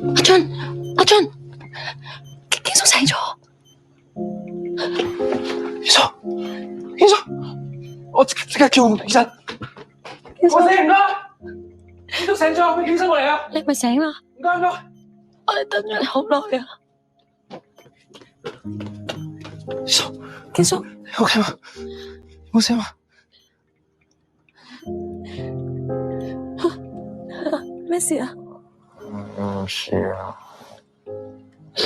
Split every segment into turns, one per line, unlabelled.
阿俊，堅叔醒咗。堅叔，我即刻叫醫生。我醒唔該，堅叔醒咗，俾醫生過嚟啊！
你咪醒啦？
唔該。
我哋等咗你好耐啊。堅叔，
你 OK 嗎？冇事嘛？
咩事啊？
冇事啊。我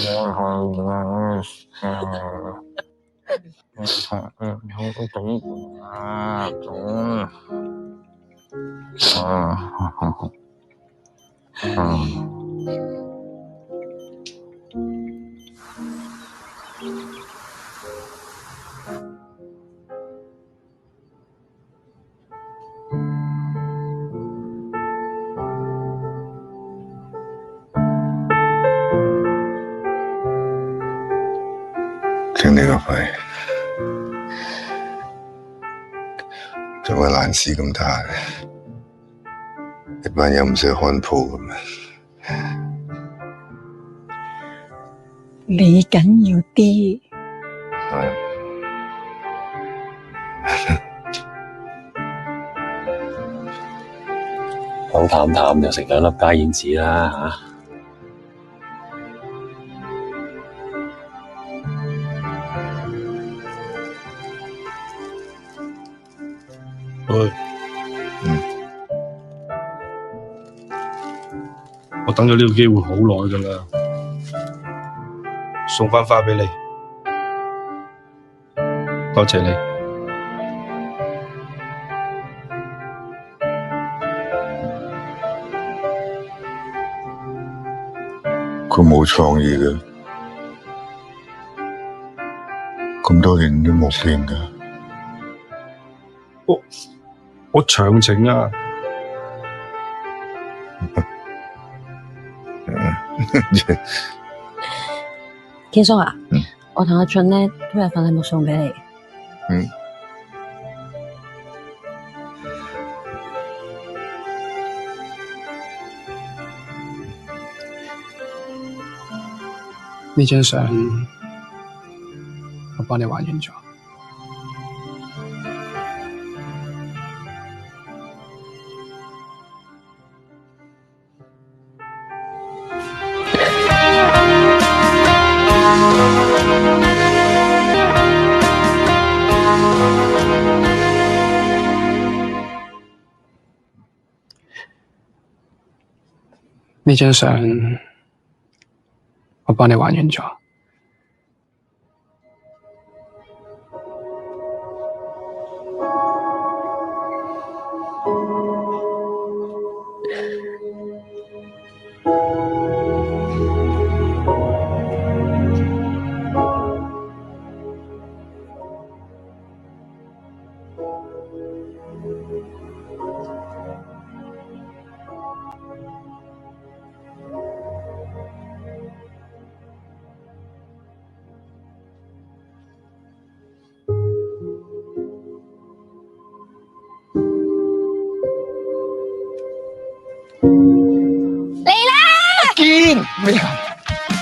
頂你個肺！做乜爛事咁大？一班人唔使看鋪嘅咩？
你緊要啲。
講淡淡就食兩粒加燕子啦嚇。
喂，我等咗呢個機會好耐㗎啦，送返花俾你，多謝你。
佢冇創意嘅，咁多年都冇變㗎。
我長情啊！
堅叔啊，我同阿俊呢都有份禮物送俾你。
呢張相我幫你還原咗。呢張相我幫你還原咗。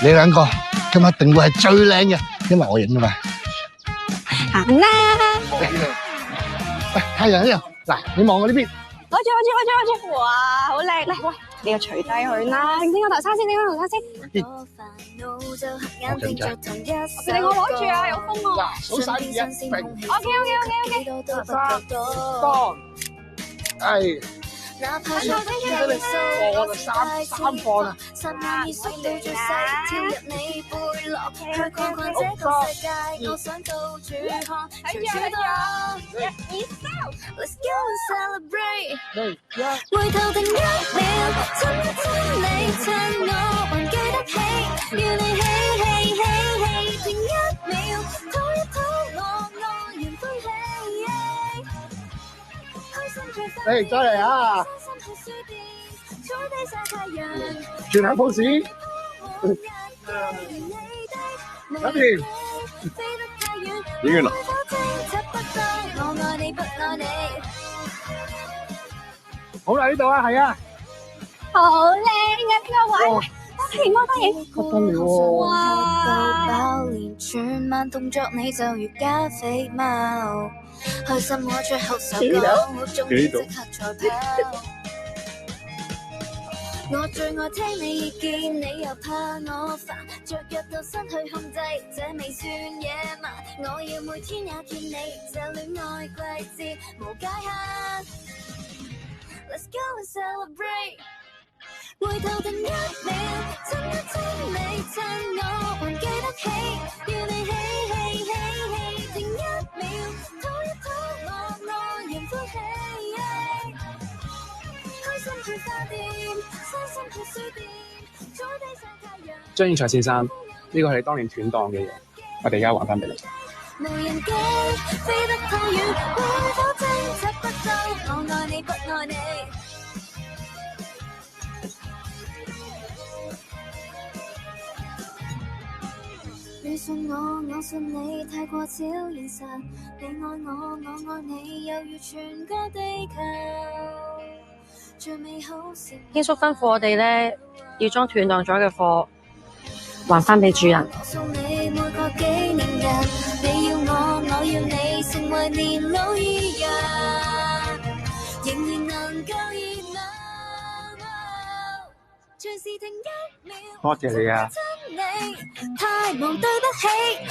你兩個今日一定會係最靚嘅，因為我影㗎嘛。
行啦！
喂，太陽呢度，嗱，你望我呢邊。
我住！哇，好靚！嚟，喂，你又除低佢啦，整個頭紗先，我俾我攞住啊，有風啊！
嗱，數晒啲嘢，明
OK。
係。我就三放啦。嚟，再嚟啊！轉下 pose，嗰邊
影完啦。
好啦，呢度啊，係啊，
好靚啊！呢個位，不得了喎！
哇！連全慢動作你就如加肥貓，開心我最後手講，我中意即刻賽跑。我最愛聽你意見，你又怕我煩，雀躍到失去控制，這未算野蠻。我要每天也見你，這戀愛季節無界限。Let's go and celebrate。回頭定一秒，親一親你，趁我還記得起，與你定一秒，討一討我愛人歡喜。開心去花店，傷心去書店，早地上太陽。
張英才先生，呢個係你當年斷檔嘅嘢，我哋而家還翻俾你。
無人機飛得太遠，會否偵測不到我愛你不愛你？你信我，我信你，太過超現實。你愛我，我愛你，猶如全個地球。最美好是
堅叔吩咐我哋咧，要將斷檔咗嘅貨還翻俾主人。
我送你每個紀念日，你要我，我要你，成為年老一樣，仍然能夠熱鬧。隨時停一秒。
多謝你啊！
太忙對不起，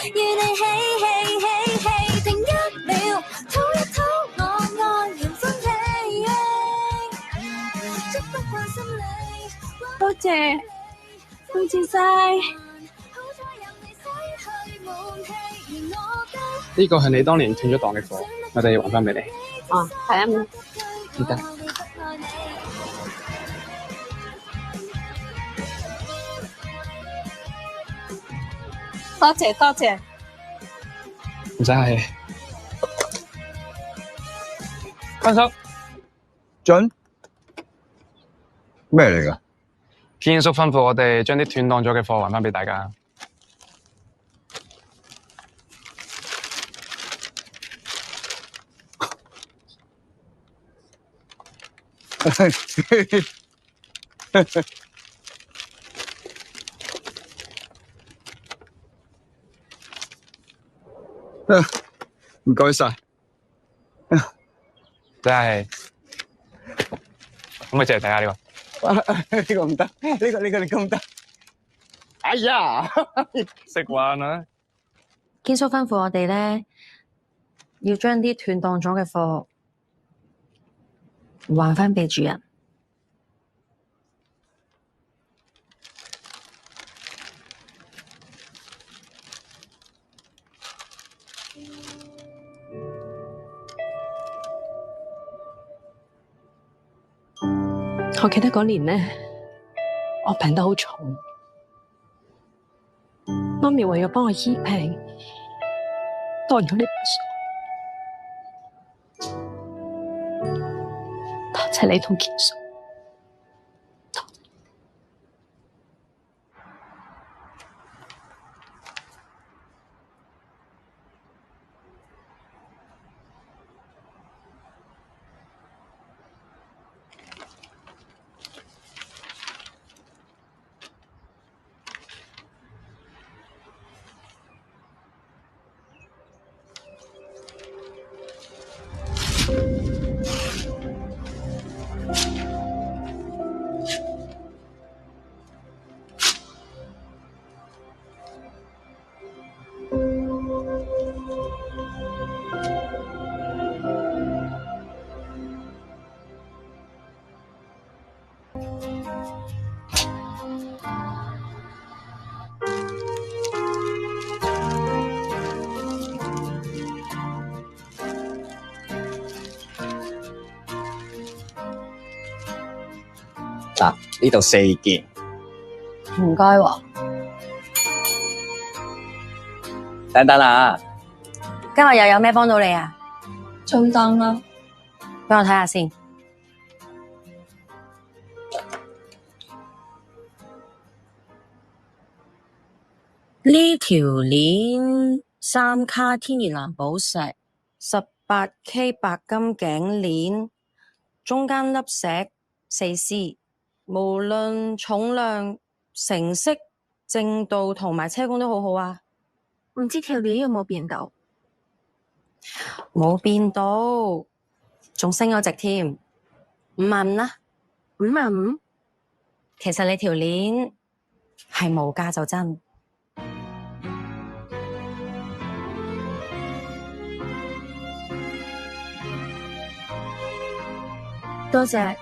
與你停一秒，討一討我愛人歡喜，觸不慣心理。
多謝，多謝晒。
呢個係你當年斷咗檔嘅貨，我哋還翻俾你。
哦，係啊，
記得。
多謝多謝。
唔使客氣。分叔，
準咩嚟㗎？
堅叔吩咐我哋將啲斷檔咗嘅貨還翻俾大家。
唔該晒。
真係，可唔可以借嚟睇下呢個？
呢個唔得，呢個你咁得。哎呀，
識玩啊！
堅叔吩咐我哋咧，要將啲斷檔咗嘅貨還翻俾主人。我記得嗰年呢，我病得好重，媽咪為咗幫我醫病，當咗呢筆數。多謝你同堅叔。
嗱，呢度4件。
唔該喎，
等等啊，
今日又有咩幫到你啊？
中檔咯。
俾我睇下先。呢條鏈3卡天然藍寶石，18K 白金頸鏈，中間粒石4C，無論重量成績、證到同埋車工都好好啊。
唔知條鏈有冇變到？
冇變到，仲升咗值添，55,000啦。
55,000？
其實你條鏈係無價就真。
多謝。